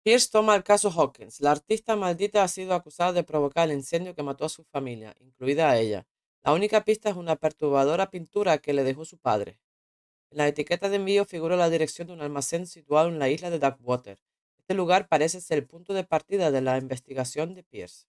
Pierce toma el caso Hawkins. La artista maldita ha sido acusada de provocar el incendio que mató a su familia, incluida a ella. La única pista es una perturbadora pintura que le dejó su padre. En la etiqueta de envío figura la dirección de un almacén situado en la isla de Darkwater. Este lugar parece ser el punto de partida de la investigación de Pierce.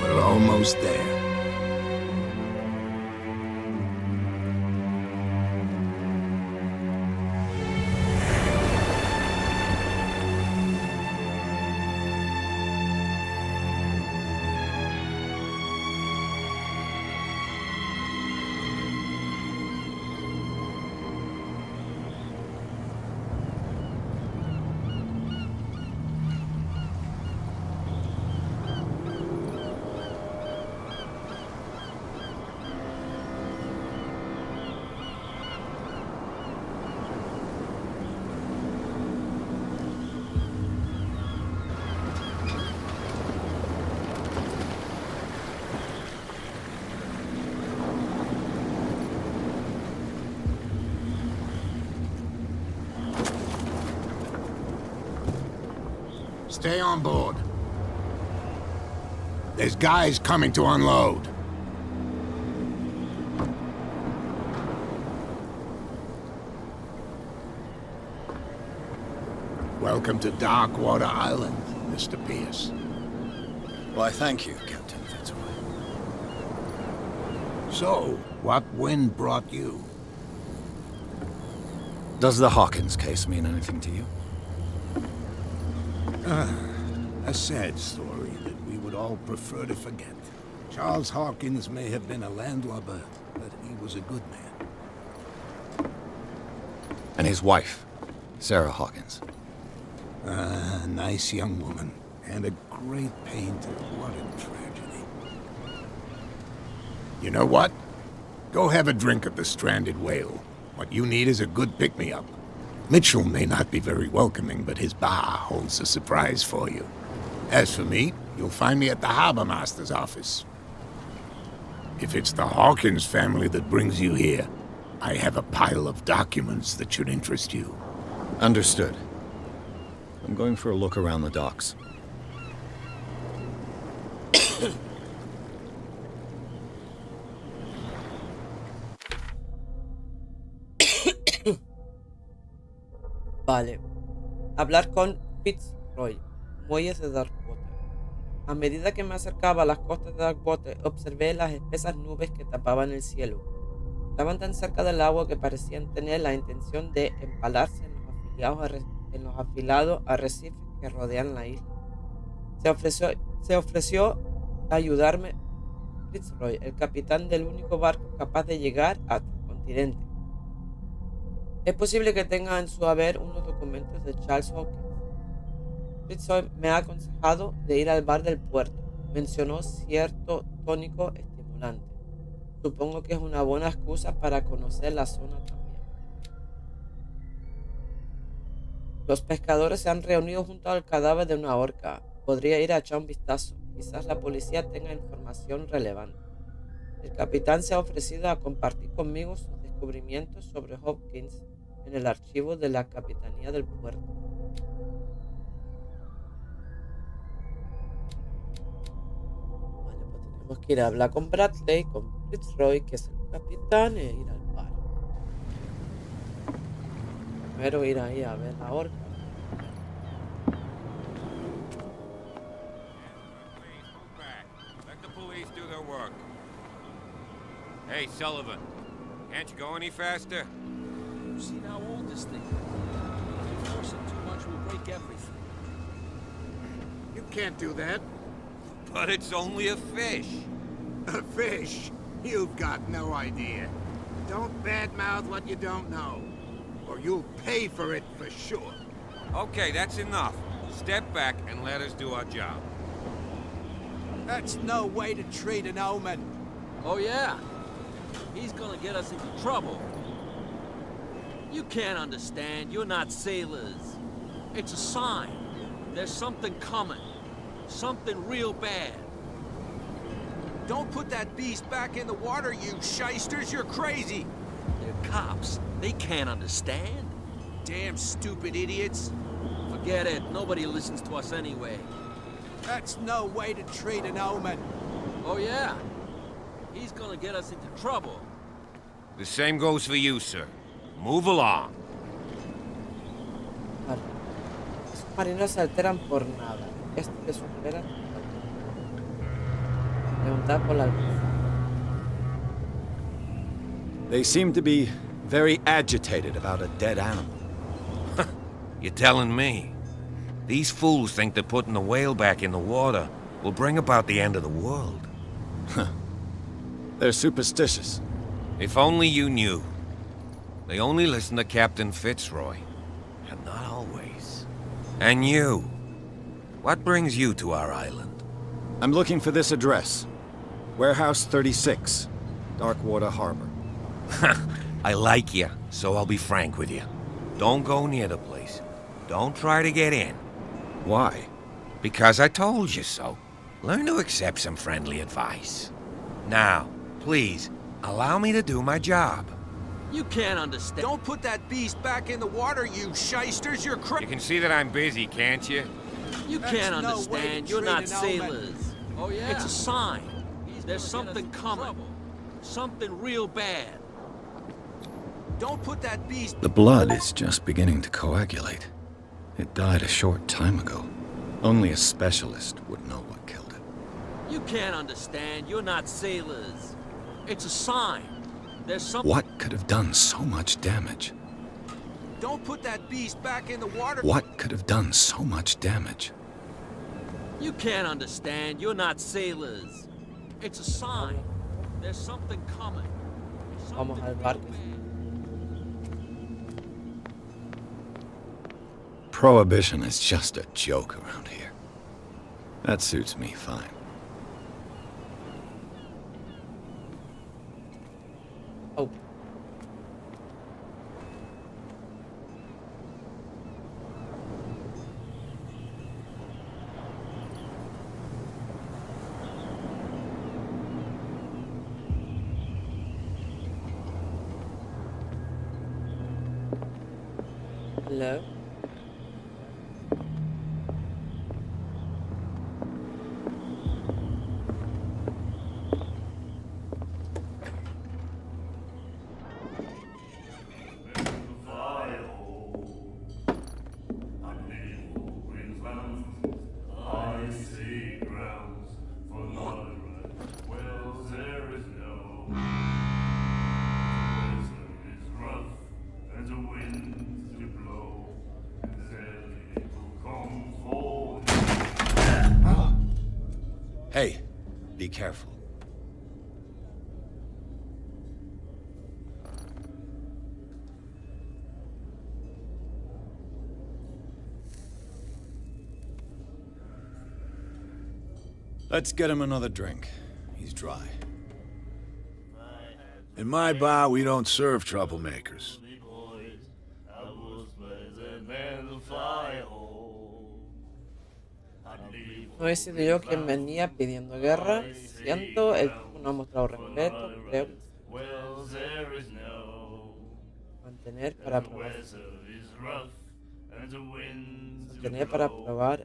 We're almost there. Stay on board. There's guys coming to unload. Welcome to Darkwater Island, Mr. Pierce. Why, thank you, Captain Fitzroy. So, what wind brought you? Does the Hawkins case mean anything to you? A sad story that we would all prefer to forget. Charles Hawkins may have been a landlubber, but he was a good man. And his wife, Sarah Hawkins. A nice young woman, and a great painter. What a tragedy. You know what? Go have a drink at the Stranded Whale. What you need is a good pick-me-up. Mitchell may not be very welcoming, but his bar holds a surprise for you. As for me, you'll find me at the Harbor Master's office. If it's the Hawkins family that brings you here, I have a pile of documents that should interest you. Understood. I'm going for a look around the docks. Vale. Hablar con Fitzroy, muelles de Darkwater. A medida que me acercaba a las costas de Darkwater, observé las espesas nubes que tapaban el cielo. Estaban tan cerca del agua que parecían tener la intención de empalarse en los afilados arrecifes que rodean la isla. Se ofreció a ayudarme Fitzroy, el capitán del único barco capaz de llegar hasta el continente. Es posible que tenga en su haber unos documentos de Charles Hawkins. Fitzroy me ha aconsejado de ir al bar del puerto. Mencionó cierto tónico estimulante. Supongo que es una buena excusa para conocer la zona también. Los pescadores se han reunido junto al cadáver de una orca. Podría ir a echar un vistazo. Quizás la policía tenga información relevante. El capitán se ha ofrecido a compartir conmigo sus descubrimientos sobre Hawkins en el archivo de la Capitanía del Puerto. Vale, pues tenemos que ir a hablar con Bradley, con Fitzroy, que es el capitán e ir al bar. Primero ir ahí a ver la horca. Let the police do their work. Hey, Sullivan, can't you go any faster? You've seen how old this thing is. Force it too much will break everything. You can't do that. But it's only a fish. A fish? You've got no idea. Don't badmouth what you don't know, or you'll pay for it for sure. Okay, that's enough. Step back and let us do our job. That's no way to treat an omen. Oh yeah? He's gonna get us into trouble. You can't understand. You're not sailors. It's a sign. There's something coming. Something real bad. Don't put that beast back in the water, you shysters! You're crazy! They're cops. They can't understand. Damn stupid idiots! Forget it. Nobody listens to us anyway. That's no way to treat an omen! Oh yeah? He's gonna get us into trouble. The same goes for you, sir. Move along. Vale. Los marineros se alteran por nada. Este supera. Preguntar por la alcusada. They seem to be very agitated about a dead animal. You're telling me? These fools think that putting the whale back in the water will bring about the end of the world. They're superstitious. If only you knew. They only listen to Captain Fitzroy. And not always. And you. What brings you to our island? I'm looking for this address. Warehouse 36, Darkwater Harbor. I like you, so I'll be frank with you. Don't go near the place. Don't try to get in. Why? Because I told you so. Learn to accept some friendly advice. Now, please, allow me to do my job. You can't understand. Don't put that beast back in the water, you shysters! You're You crazy! can see that I'm busy, can't you? You can't That's no way understand. to You're treat not an omen. sailors. Oh yeah? It's a sign. There's something coming. Something real bad. Don't put that beast... The blood is just beginning to coagulate. It died a short time ago. Only a specialist would know what killed it. You can't understand. You're not sailors. It's a sign. There's something... What could have done so much damage? Don't put that beast back in the water! What could have done so much damage? You can't understand. You're not sailors. It's a sign. There's something coming. Vamos al Something barco. real bad. Prohibition is just a joke around here. That suits me fine. Oh. Hello. Hey, be careful. Let's get him another drink. He's dry. In my bar, we don't serve troublemakers. No he sido yo quien venía pidiendo guerra. Siento, el tipo no ha mostrado respeto. Creo que mantener para probar. Mantener para probar.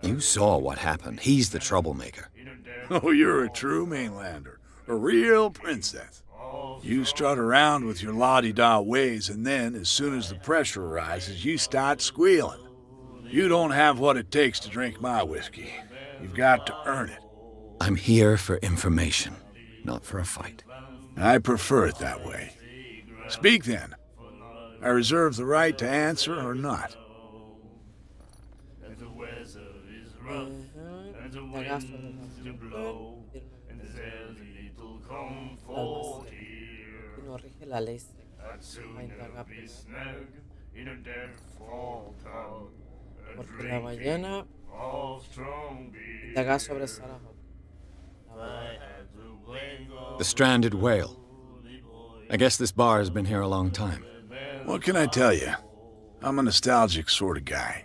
You saw what happened. He's the troublemaker. Oh, you're a true mainlander. A real princess. You strut around with your la-di-da ways, and then, as soon as the pressure rises, you start squealing. You don't have what it takes to drink my whiskey. You've got to earn it. I'm here for information, not for a fight. I prefer it that way. Speak then. I reserve the right to answer or not. Indagar sobre la mujer, y no rige la ley seca. A indagar primero. Porque la ballena indagar sobre Sarah Hawkins. The stranded whale. I guess this bar has been here a long time. What can I tell you? I'm a nostalgic sort of guy.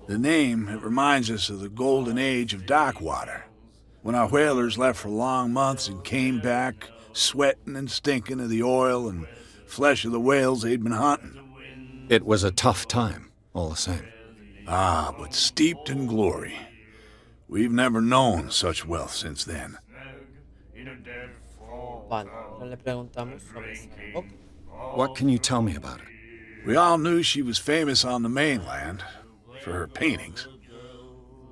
The name, it reminds us of the golden age of Darkwater, when our whalers left for long months and came back sweating and stinking of the oil and flesh of the whales they'd been hunting. It was a tough time, all the same. Ah, but steeped in glory. We've never known such wealth since then. Vale, ahora le preguntamos sobre Sarah Hawkins. What can you tell me about her? We all knew she was famous on the mainland for her paintings.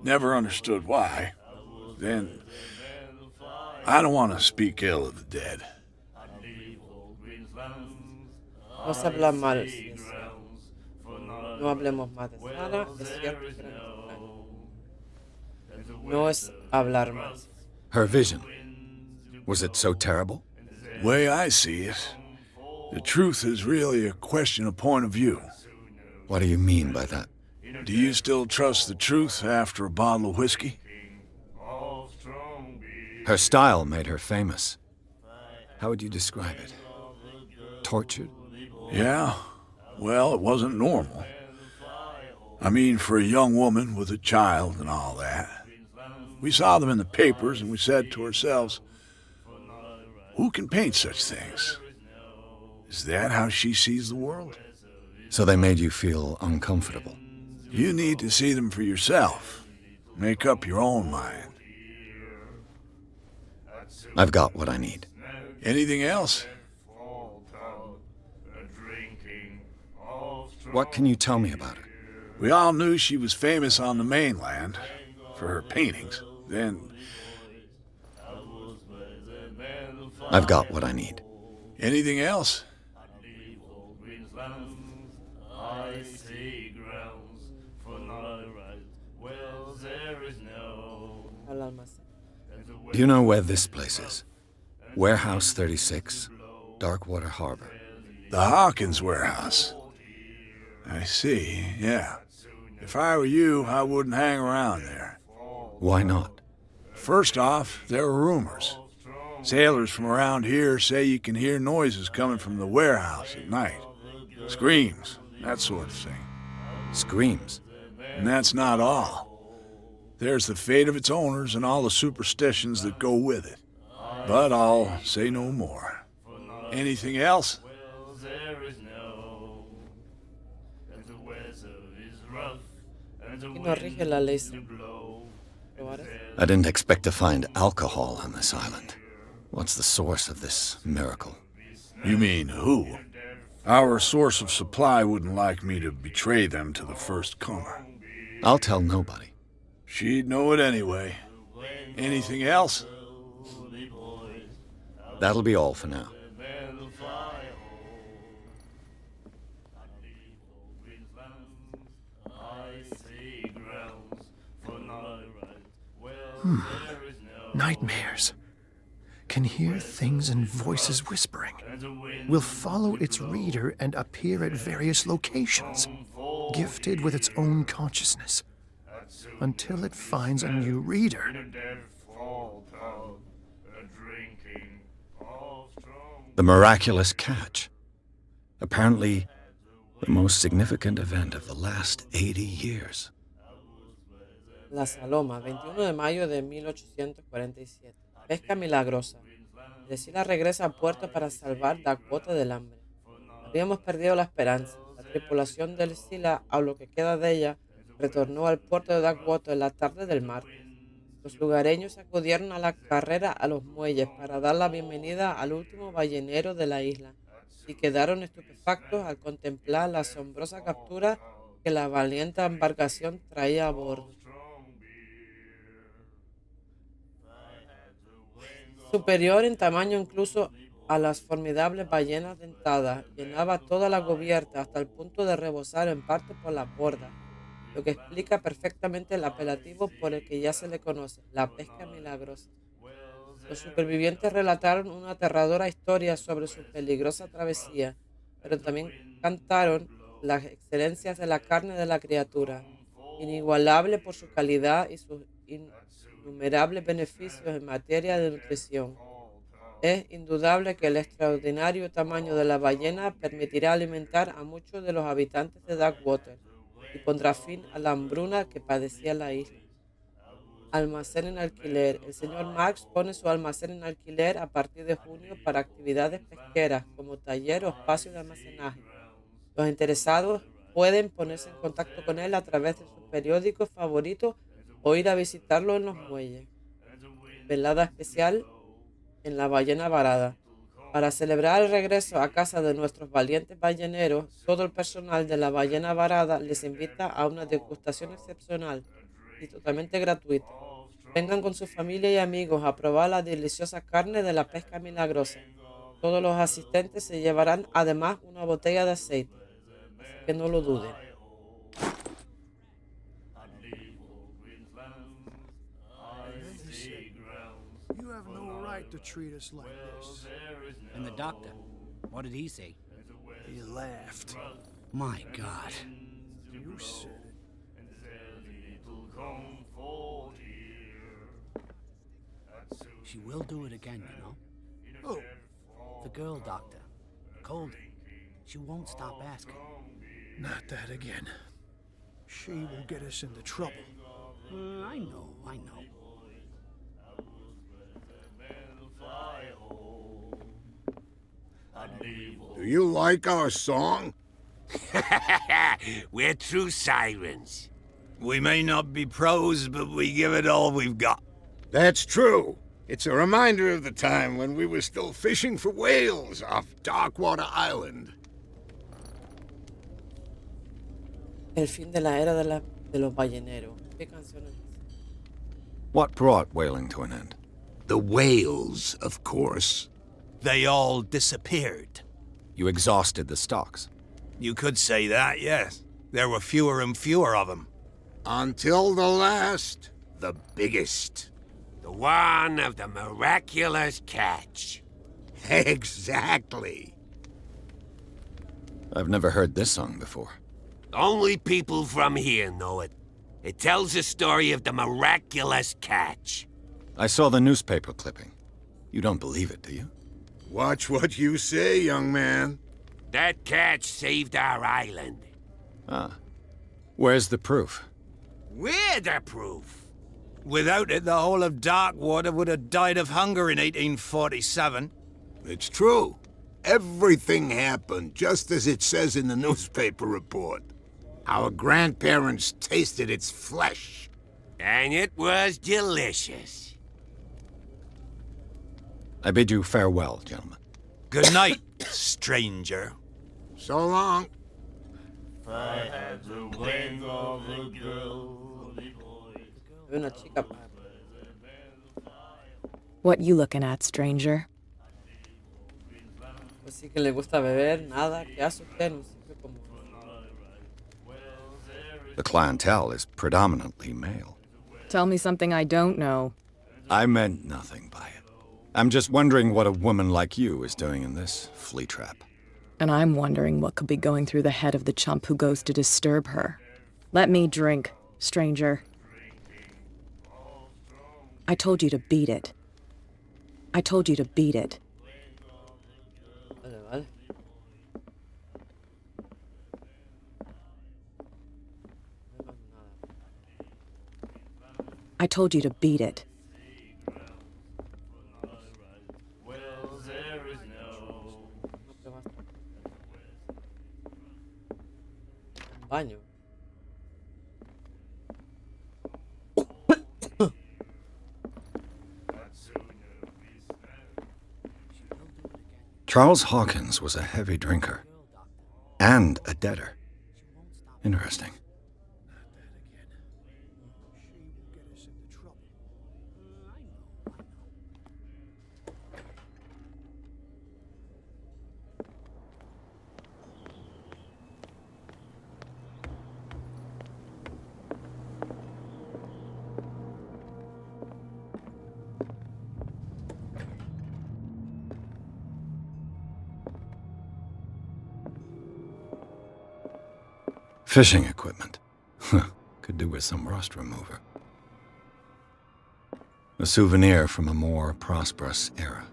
Never understood why. Then, I don't want to speak ill of the dead. No se habla mal, si es cierto. No hablemos más de Sarah, es cierto que era extraño. No es hablar más. Her vision. Was it so terrible? Way I see it, the truth is really a question of point of view. What do you mean by that? Do you still trust the truth after a bottle of whiskey? Her style made her famous. How would you describe it? Tortured? Yeah, well, it wasn't normal. I mean, for a young woman with a child and all that. We saw them in the papers and we said to ourselves, who can paint such things? Is that how she sees the world? So they made you feel uncomfortable. You need to see them for yourself. Make up your own mind. I've got what I need. Anything else? What can you tell me about her? We all knew she was famous on the mainland for her paintings. Then, I've got what I need. anything else? Al almacén. Do you know where this place is? Warehouse 36, Darkwater Harbor. The Hawkins warehouse. I see, yeah. If I were you, I wouldn't hang around there. Why not? First off, there are rumors. Sailors from around here say you can hear noises coming from the warehouse at night. Screams, that sort of thing. Screams. And that's not all. There's the fate of its owners and all the superstitions that go with it. But I'll say no more. Anything else? Y no rige la ley seca. ¿Probar eso? I didn't expect to find alcohol on this island. What's the source of this miracle? You mean who? Our source of supply wouldn't like me to betray them to the first comer. I'll tell nobody. She'd know it anyway. Anything else? That'll be all for now. Nightmares. Can hear things and voices whispering. Will follow its reader and appear at various locations, gifted with its own consciousness, until it finds a new reader. The miraculous catch. Apparently, the most significant event of the last 80 years. La Saloma, 21 de mayo de 1847. Pesca milagrosa. Sila regresa a puerto para salvar Darkwater del hambre. Habíamos perdido la esperanza. La tripulación del Sila, a lo que queda de ella, retornó al puerto de Darkwater en la tarde del martes. Los lugareños acudieron a la carrera a los muelles para dar la bienvenida al último ballenero de la isla y quedaron estupefactos al contemplar la asombrosa captura que la valiente embarcación traía a bordo. Superior en tamaño incluso a las formidables ballenas dentadas, llenaba toda la cubierta hasta el punto de rebosar en parte por las bordas, lo que explica perfectamente el apelativo por el que ya se le conoce, la pesca milagrosa. Los supervivientes relataron una aterradora historia sobre su peligrosa travesía, pero también cantaron las excelencias de la carne de la criatura, inigualable por su calidad y sus innumerables beneficios en materia de nutrición. Es indudable que el extraordinario tamaño de la ballena permitirá alimentar a muchos de los habitantes de Darkwater y pondrá fin a la hambruna que padecía la isla. Almacén en alquiler. El señor Marx pone su almacén en alquiler a partir de junio para actividades pesqueras como taller o espacio de almacenaje. Los interesados pueden ponerse en contacto con él a través de sus periódicos favoritos o ir a visitarlo en los muelles. Velada especial en la ballena varada. Para celebrar el regreso a casa de nuestros valientes balleneros, todo el personal de la ballena varada les invita a una degustación excepcional y totalmente gratuita. Vengan con su familia y amigos a probar la deliciosa carne de la pesca milagrosa. Todos los asistentes se llevarán además una botella de aceite, así que no lo duden. You have no right to treat us like this. And the doctor, what did he say? He laughed. My God. You said it. She will do it again, you know? Oh, The girl doctor. Cold. She won't stop asking. not that again. She will get us into trouble. I know. Do you like our song? We're true sirens. We may not be pros, but we give it all we've got. That's true. It's a reminder of the time when we were still fishing for whales off Darkwater Island. El fin de la era de los balleneros. ¿Qué canción es esa? What brought whaling to an end? The whales, of course. They all disappeared. You exhausted the stocks. You could say that, yes. There were fewer and fewer of them. Until the last, the biggest. The one of the miraculous catch. Exactly. I've never heard this song before. Only people from here know it. It tells the story of the miraculous catch. I saw the newspaper clipping. You don't believe it, do you? Watch what you say, young man. That catch saved our island. Ah. Where's the proof? We're the proof. Without it, the whole of Darkwater would have died of hunger in 1847. It's true. Everything happened just as it says in the newspaper report. Our grandparents tasted its flesh. And it was delicious. I bid you farewell, gentlemen. Good night, stranger. So long. Hay una chica. What you looking at, stranger? Pues sí que le gusta beber, nada. ¿Qué hace usted en un sitio como este? The clientele is predominantly male. Tell me something I don't know. I meant nothing by it. I'm just wondering what a woman like you is doing in this flea trap. And I'm wondering what could be going through the head of the chump who goes to disturb her. Let me drink, stranger. I told you to beat it. I told you to beat it. Vale, vale. No hay más nada. I told you to beat it. No te basta. Un baño. Charles Hawkins was a heavy drinker and a debtor. Interesting. Fishing equipment. Could do with some rust remover. A souvenir from a more prosperous era.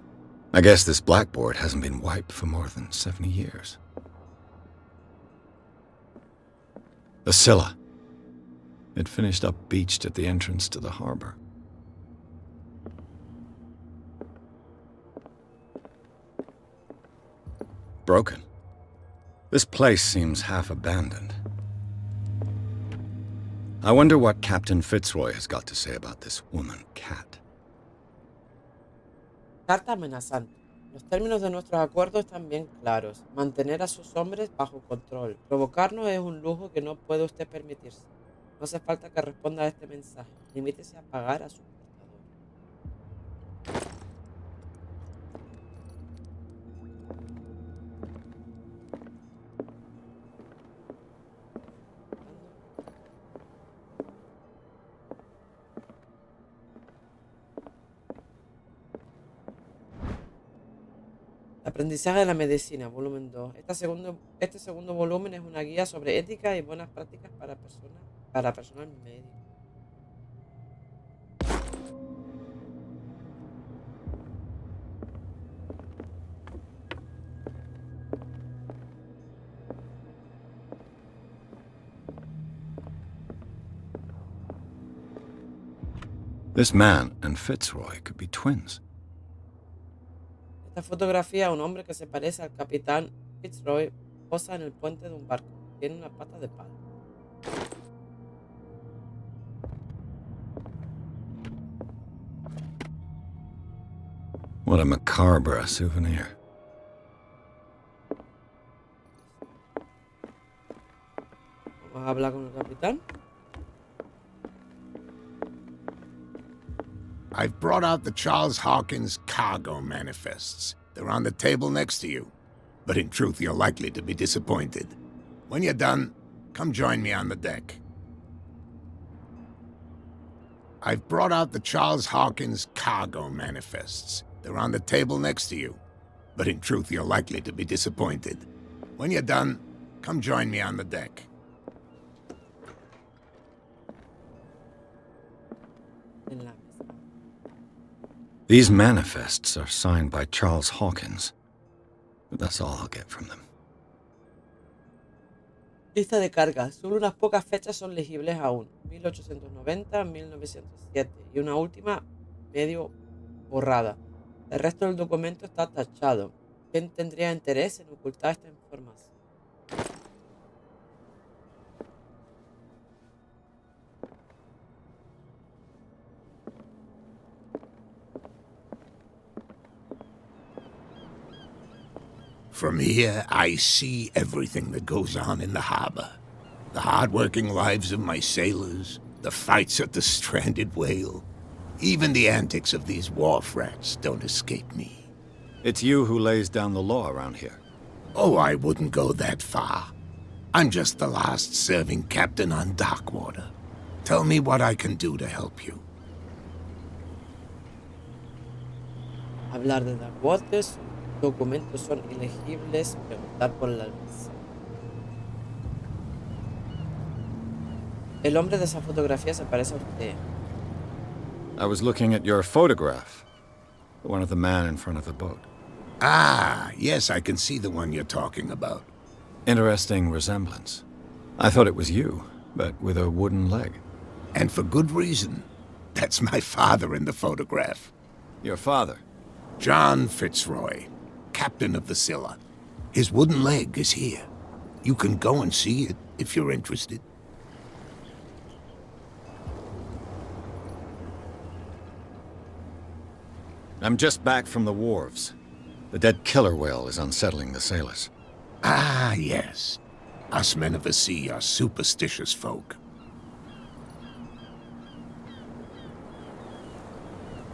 I guess this blackboard hasn't been wiped for more than 70 years. A Scylla. It finished up beached at the entrance to the harbor. Broken. This place seems half abandoned. I wonder what Captain Fitzroy has got to say about this woman cat. Carta amenazante. Los términos de nuestros acuerdos están bien claros. Mantener a sus hombres bajo control. Provocarnos es un lujo que no puede usted permitirse. No hace falta que responda a este mensaje. Limítese a pagar a su portador. Aprendizaje de la medicina, volumen 2. Este segundo volumen es una guía sobre ética y buenas prácticas para personal médico. This man and Fitzroy could be twins. Esta fotografía, un hombre que se parece al capitán Fitzroy posa en el puente de un barco. Tiene una pata de palo. What a macabre souvenir. Vamos a hablar con el capitán. I've brought out the Charles Hawkins cargo manifests. They're on the table next to you. But in truth, you're likely to be disappointed. When you're done, come join me on the deck. I've brought out the Charles Hawkins cargo manifests. They're on the table next to you. But in truth, you're likely to be disappointed. When you're done, come join me on the deck. These manifests are signed by Charles Hawkins. But that's all I'll get from them. Lista de cargas. Solo unas pocas fechas son legibles aún. 1890, 1907 y una última medio borrada. El resto del documento está tachado. ¿Quién tendría interés en ocultar esta información? From here, I see everything that goes on in the harbor. The hard-working lives of my sailors, the fights at the stranded whale. Even the antics of these wharf rats don't escape me. It's you who lays down the law around here. Oh, I wouldn't go that far. I'm just the last serving captain on Darkwater. Tell me what I can do to help you. Hablar de Darkwater. Documentos son ilegibles. Preguntar por el almacén. El hombre de esa fotografía se parece a usted. I was looking at your photograph. The one of the man in front of the boat. Ah, yes, I can see the one you're talking about. Interesting resemblance. I thought it was you, but with a wooden leg. And for good reason. That's my father in the photograph. Your father? John Fitzroy, captain of the Scylla. His wooden leg is here. You can go and see it if you're interested. I'm just back from the wharves. The dead killer whale is unsettling the sailors. Ah, yes. Us men of the sea are superstitious folk.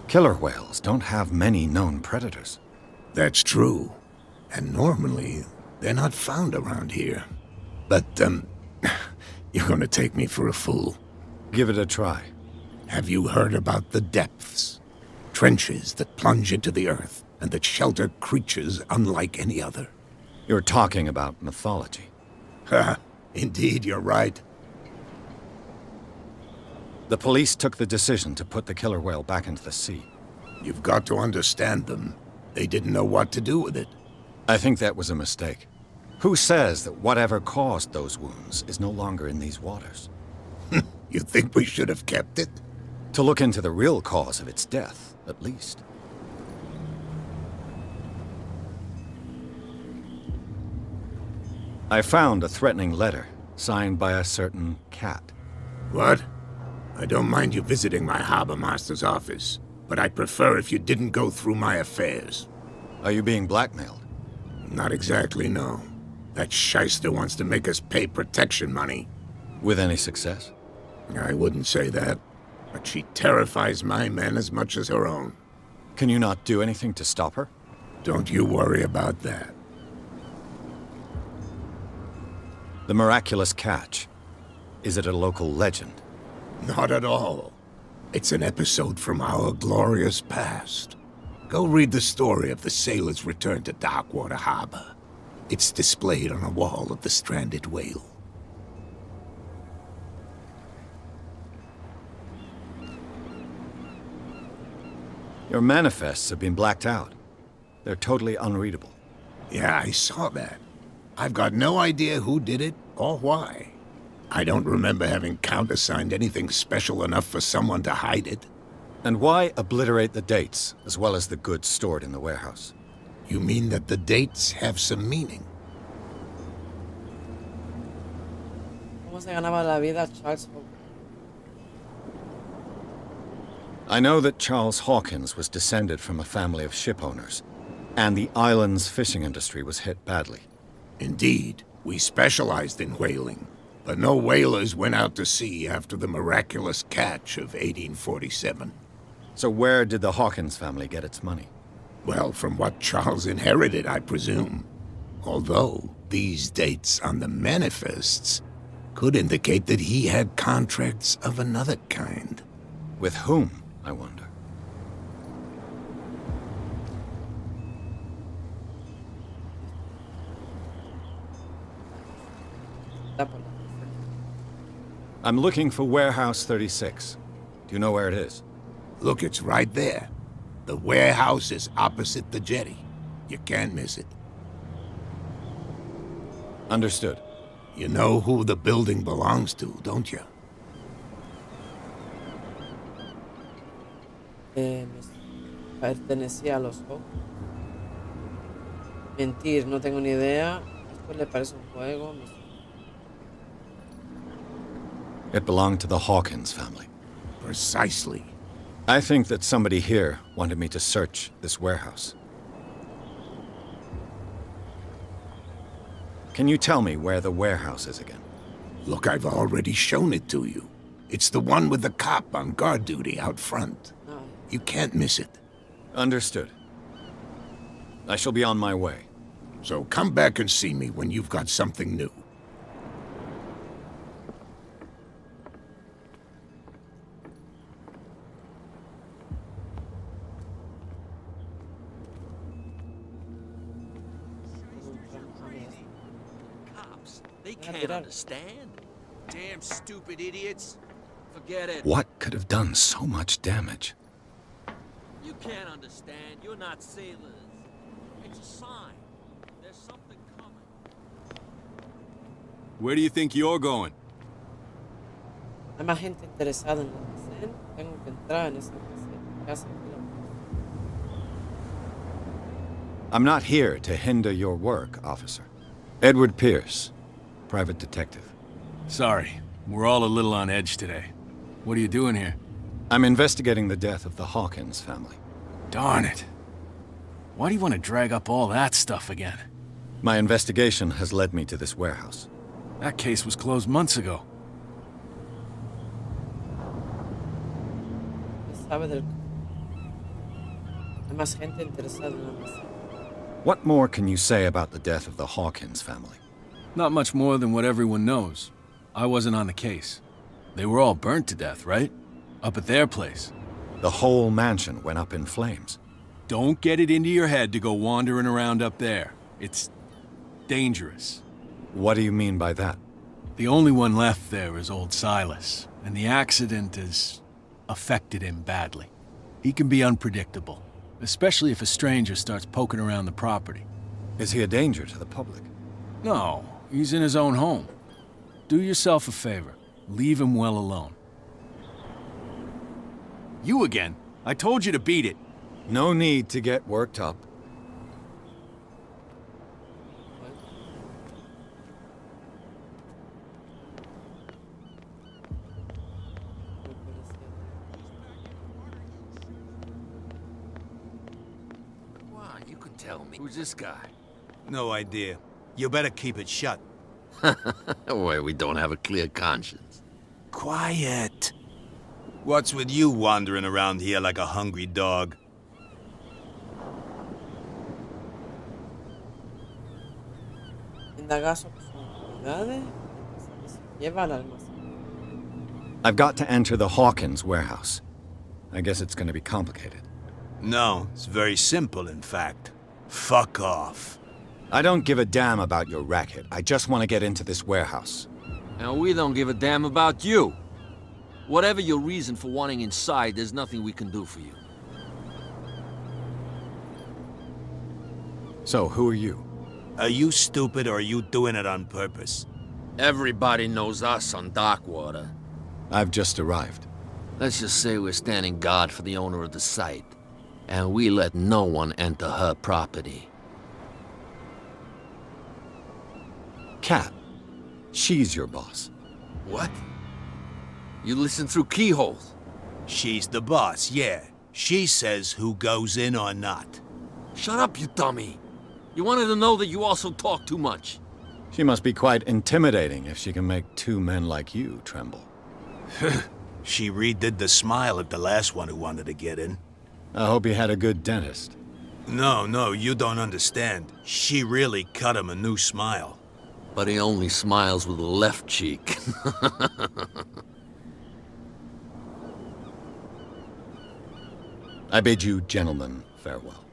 Killer whales don't have many known predators. That's true. And normally, they're not found around here. But, you're gonna take me for a fool. Give it a try. Have you heard about the depths? Trenches that plunge into the earth and that shelter creatures unlike any other. You're talking about mythology. Ha! Indeed, you're right. The police took the decision to put the killer whale back into the sea. You've got to understand them. They didn't know what to do with it. I think that was a mistake. Who says that whatever caused those wounds is no longer in these waters? You think we should have kept it? To look into the real cause of its death, at least. I found a threatening letter, signed by a certain cat. What? I don't mind you visiting my harbor master's office, but I'd prefer if you didn't go through my affairs. Are you being blackmailed? Not exactly, no. That shyster wants to make us pay protection money. With any success? I wouldn't say that, but she terrifies my men as much as her own. Can you not do anything to stop her? Don't you worry about that. The miraculous catch. Is it a local legend? Not at all. It's an episode from our glorious past. Go read the story of the sailor's return to Darkwater Harbor. It's displayed on a wall of the stranded whale. Your manifests have been blacked out. They're totally unreadable. Yeah, I saw that. I've got no idea who did it or why. I don't remember having countersigned anything special enough for someone to hide it. And why obliterate the dates, as well as the goods stored in the warehouse? You mean that the dates have some meaning? ¿Cómo se ganaba la vida Charles Hawkins? I know that Charles Hawkins was descended from a family of ship owners, and the island's fishing industry was hit badly. Indeed, we specialized in whaling, but no whalers went out to sea after the miraculous catch of 1847. So where did the Hawkins family get its money? Well, from what Charles inherited, I presume. Although, these dates on the manifests could indicate that he had contracts of another kind. With whom, I wonder? I'm looking for Warehouse 36. Do you know where it is? Look, it's right there. The warehouse is opposite the jetty. You can't miss it. Understood. You know who the building belongs to, don't you? Pertenecía a los Hawkins. Mentir, no tengo ni idea. Esto le parece un juego. It belonged to the Hawkins family. Precisely. I think that somebody here wanted me to search this warehouse. Can you tell me where the warehouse is again? Look, I've already shown it to you. It's the one with the cop on guard duty out front. You can't miss it. Understood. I shall be on my way. So come back and see me when you've got something new. They can't understand. Damn stupid idiots. Forget it. What could have done so much damage? You can't understand. You're not sailors. It's a sign. There's something coming. Where do you think you're going? Hay más gente interesada en el almacén. Tengo que entrar en esa casa. I'm not here to hinder your work, officer. Edward Pierce, private detective. Sorry, we're all a little on edge today. What are you doing here? I'm investigating the death of the Hawkins family. Darn it. Why do you want to drag up all that stuff again? My investigation has led me to this warehouse. That case was closed months ago. Sabe del... Hay más gente interesada en almacén. What more can you say about the death of the Hawkins family? Not much more than what everyone knows. I wasn't on the case. They were all burnt to death, right? Up at their place. The whole mansion went up in flames. Don't get it into your head to go wandering around up there. It's dangerous. What do you mean by that? The only one left there is old Silas, and the accident has affected him badly. He can be unpredictable, especially if a stranger starts poking around the property. Is he a danger to the public? No, he's in his own home. Do yourself a favor. Leave him well alone. You again? I told you to beat it. No need to get worked up. Wow, you could tell me. Who's this guy? No idea. You better keep it shut. Well, we don't have a clear conscience. Quiet. What's with you wandering around here like a hungry dog? Indagar sobre sus actividades y se lleva al almacén. I've got to enter the Hawkins warehouse. I guess it's going to be complicated. No, it's very simple, in fact. Fuck off. I don't give a damn about your racket. I just want to get into this warehouse. And we don't give a damn about you. Whatever your reason for wanting inside, there's nothing we can do for you. So, who are you? Are you stupid or are you doing it on purpose? Everybody knows us on Darkwater. I've just arrived. Let's just say we're standing guard for the owner of the site. And we let no one enter her property. Kat. She's your boss. What? You listen through keyholes? She's the boss, yeah. She says who goes in or not. Shut up, you dummy. You wanted to know that you also talk too much. She must be quite intimidating if she can make two men like you tremble. She redid the smile at the last one who wanted to get in. I hope he had a good dentist. No, you don't understand. She really cut him a new smile. But he only smiles with the left cheek. I bid you gentlemen farewell.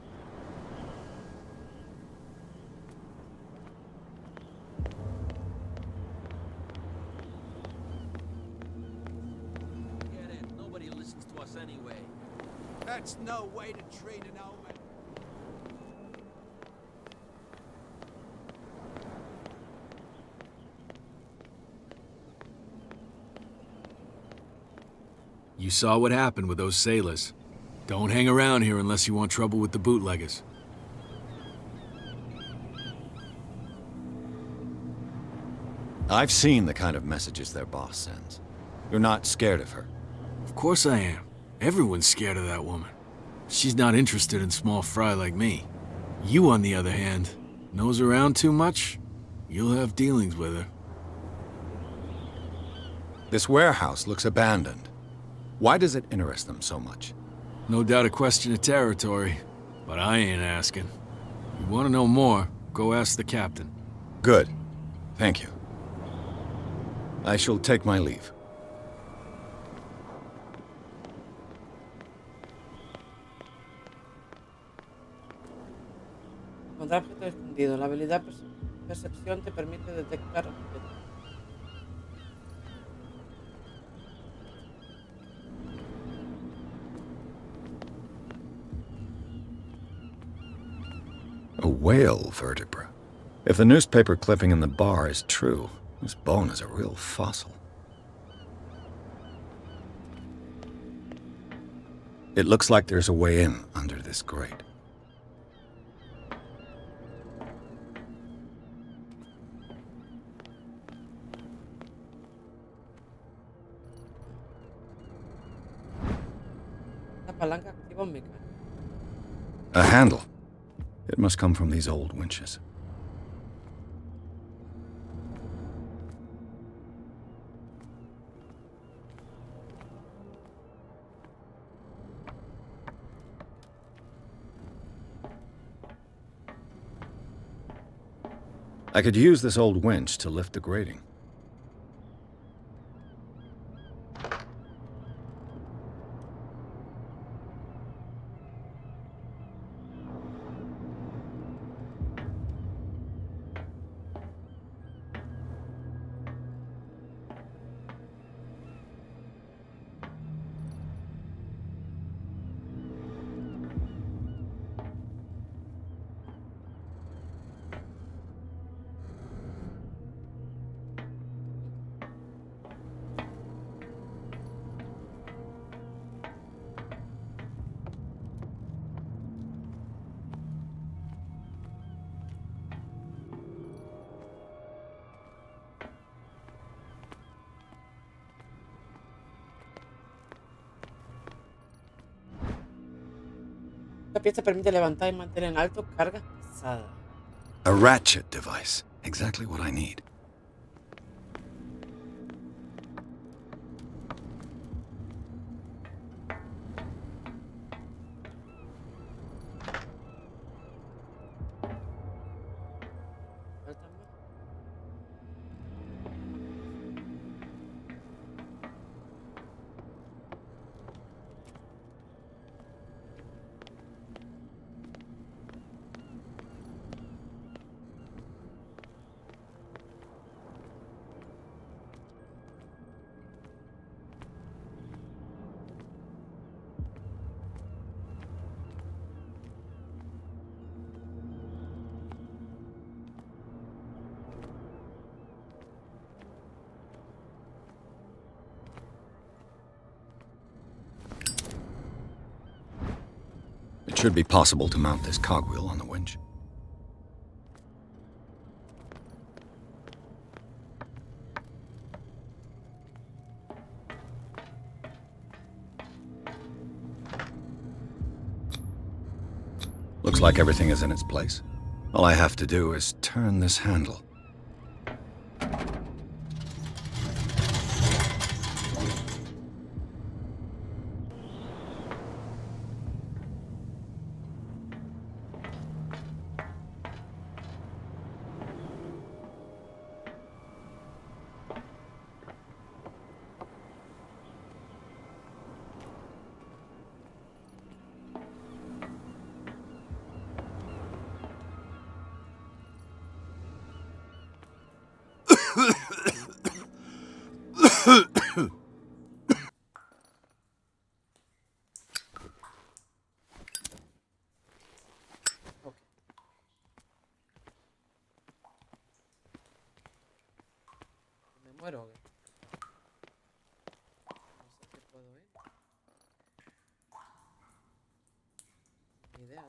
Get it. Nobody listens to us anyway. That's no way to treat an omen. You saw what happened with those sailors. Don't hang around here unless you want trouble with the bootleggers. I've seen the kind of messages their boss sends. You're not scared of her. Of course I am. Everyone's scared of that woman. She's not interested in small fry like me. You, on the other hand, nose around too much, you'll have dealings with her. This warehouse looks abandoned. Why does it interest them so much? No doubt a question of territory, but I ain't asking. You want to know more, go ask the captain. Good. Thank you. I shall take my leave. Encontrar objetos escondidos. La habilidad percepción te permite detectar objetos. A whale vertebra. If the newspaper clipping in the bar is true, this bone is a real fossil. It looks like there's a way in under this grate. La palanca activa un mecánico. A handle. must come from these old winches. I could use this old winch to lift the grating. Esta pieza permite levantar y mantener en alto cargas pesadas. A ratchet device. Exactly what I need. ¿Faltan más? It should be possible to mount this cogwheel on the winch. Looks like everything is in its place. All I have to do is turn this handle. Me muero. No sé si puedo ir. Ni idea.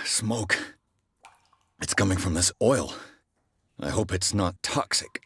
Smoke. It's coming from this oil. I hope it's not toxic.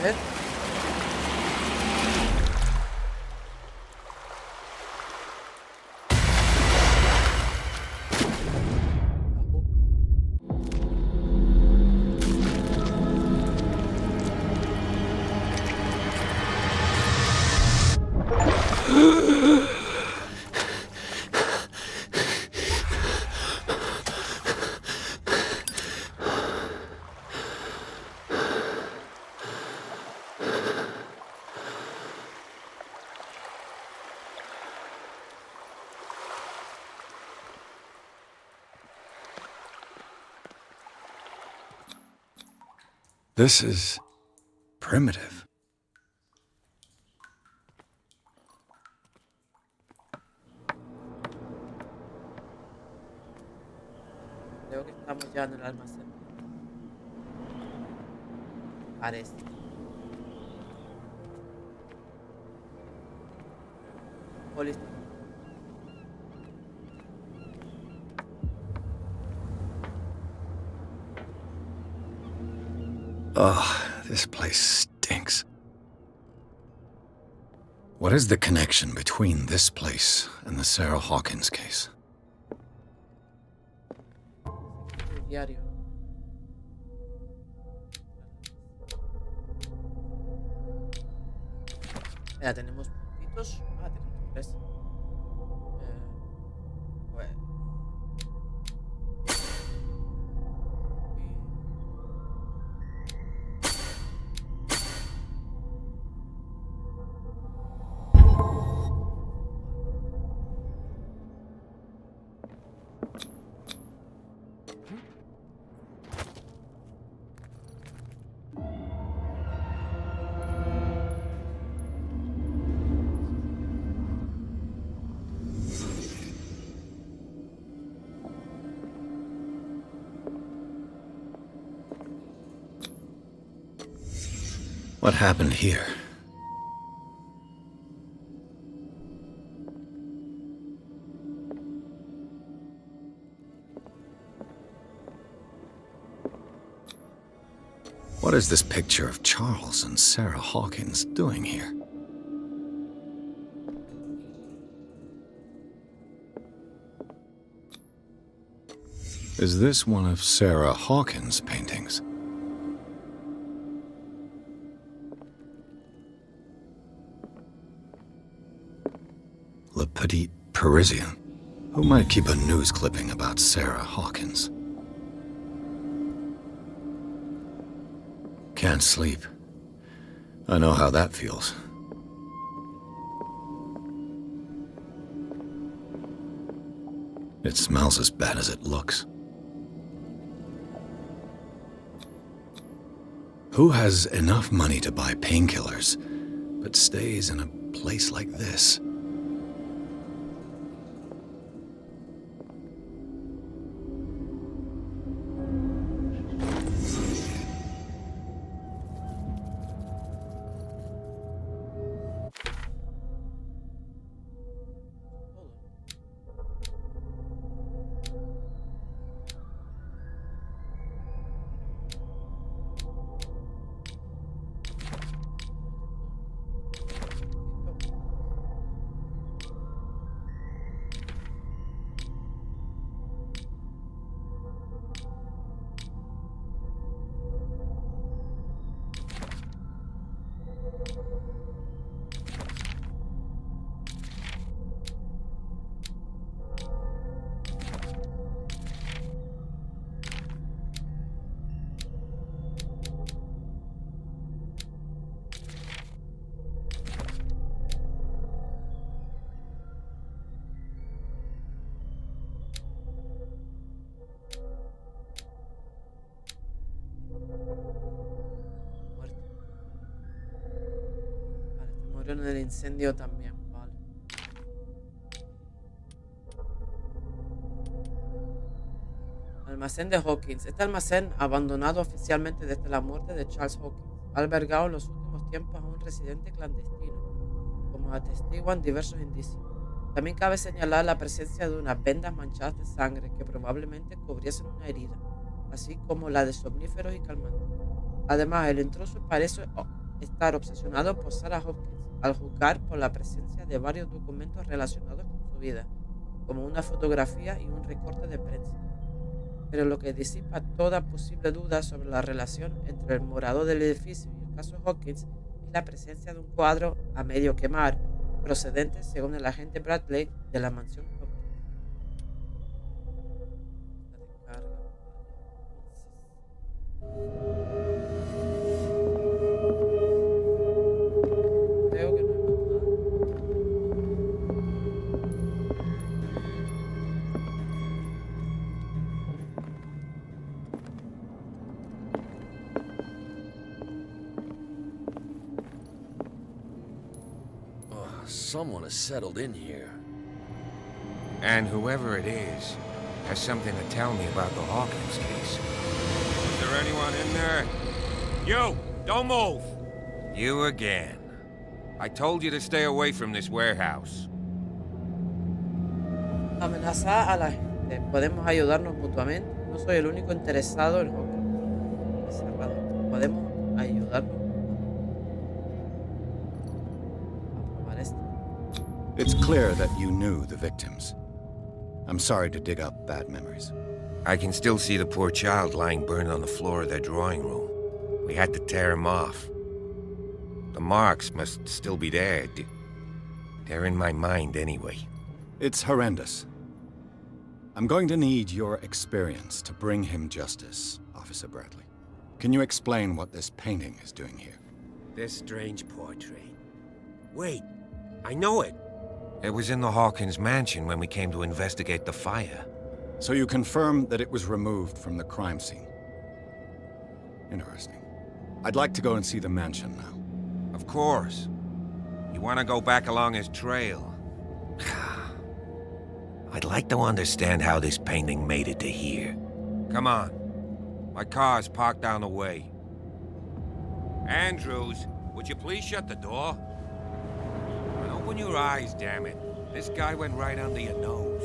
¿Eh? This is primitive. Creo que estamos ya en el almacén. Parece. Oh, listo. Ugh, this place stinks. What is the connection between this place and the Sarah Hawkins case? El diario. Ya tenemos puntitos. Ah, tenemos 3. Pues. What happened here? What is this picture of Charles and Sarah Hawkins doing here? Is this one of Sarah Hawkins' paintings? Le Petit Parisien. Who might keep a news clipping about Sarah Hawkins? Can't sleep. I know how that feels. It smells as bad as it looks. Who has enough money to buy painkillers, but stays in a place like this? En el incendio también, vale. Almacén de Hawkins. Este almacén, abandonado oficialmente desde la muerte de Charles Hawkins, ha albergado en los últimos tiempos a un residente clandestino, como atestiguan diversos indicios. También cabe señalar la presencia de unas vendas manchadas de sangre que probablemente cubriesen una herida, así como la de somníferos y calmantes. Además, el intruso parece estar obsesionado por Sarah Hawkins, al juzgar por la presencia de varios documentos relacionados con su vida, como una fotografía y un recorte de prensa. Pero lo que disipa toda posible duda sobre la relación entre el morador del edificio y el caso Hawkins es la presencia de un cuadro a medio quemar, procedente, según el agente Bradley, de la mansión Hawkins. Creo que no hay más nada. someone has settled in here. And whoever it is has something to tell me about the Hawkins case. Is there anyone in there? You! Don't move! You again. I told you to stay away from this warehouse. Amenaza a la gente. Podemos ayudarnos mutuamente. No soy el único interesado en Hawkins. Cerrado. Podemos ayudarnos. Aprobar esto. It's clear that you knew the victims. I'm sorry to dig up bad memories. I can still see the poor child lying burned on the floor of their drawing room. We had to tear him off. The marks must still be there. They're in my mind anyway. It's horrendous. I'm going to need your experience to bring him justice, Officer Bradley. Can you explain what this painting is doing here? This strange portrait. Wait, I know it. It was in the Hawkins mansion when we came to investigate the fire. So you confirm that it was removed from the crime scene? Interesting. I'd like to go and see the mansion now. Of course. You want to go back along his trail? I'd like to understand how this painting made it to here. Come on. My car's parked down the way. Andrews, would you please shut the door? And open your eyes, damn it. This guy went right under your nose.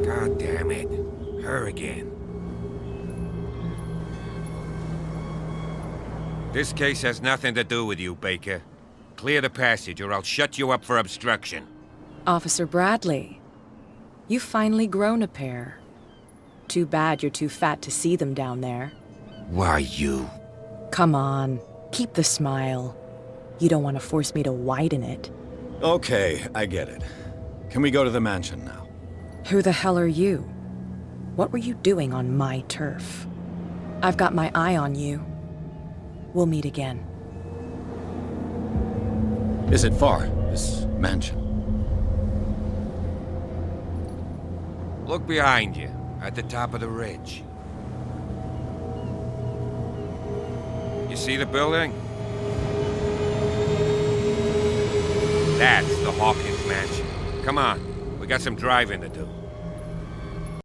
God damn it. Her again. This case has nothing to do with you, Baker. Clear the passage, or I'll shut you up for obstruction. Officer Bradley, you've finally grown a pair. Too bad you're too fat to see them down there. Why, you? Come on, keep the smile. You don't want to force me to widen it. Okay, I get it. Can we go to the mansion now? Who the hell are you? What were you doing on my turf? I've got my eye on you. We'll meet again. Is it far, this mansion? Look behind you, at the top of the ridge. You see the building? That's the Hawkins mansion. Come on, we got some driving to do.